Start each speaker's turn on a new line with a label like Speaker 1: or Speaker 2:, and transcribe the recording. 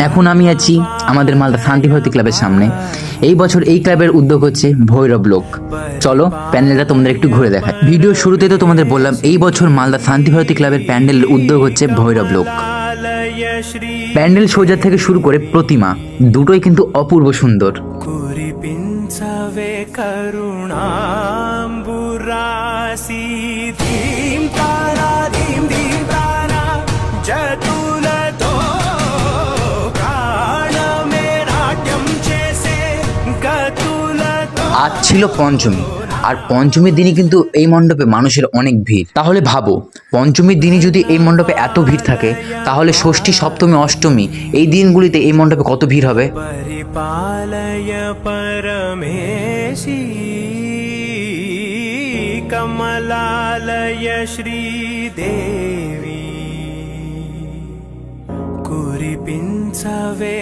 Speaker 1: এখন আমি আছি আমাদের মালদা শান্তিভারতী ক্লাবের সামনে। এই বছর এই ক্লাবের উদ্যোগ হচ্ছে ভৈরব লোক। চলো প্যান্ডেলটা তোমাদের একটু ঘুরে দেখাই। ভিডিও শুরুতে তো তোমাদের বললাম এই বছর মালদা শান্তিভারতী ক্লাবের প্যান্ডেলের উদ্যোগ হচ্ছে ভৈরব লোক। প্যান্ডেল সজ্জা থেকে শুরু করে প্রতিমা দুটোই কিন্তু অপূর্ব সুন্দর। আজ ছিল পঞ্চমী, আর পঞ্চমীর দিনই কিন্তু এই মণ্ডপে মানুষের অনেক ভিড়। তাহলে ভাবো, পঞ্চমীর দিনই যদি এই মণ্ডপে এত ভিড় থাকে, তাহলে ষষ্ঠী, সপ্তমী, অষ্টমী এই দিনগুলিতে এই মণ্ডপে কত ভিড় হবে। কমলালয় শ্রীদেবী কুরিপিঞ্চবে।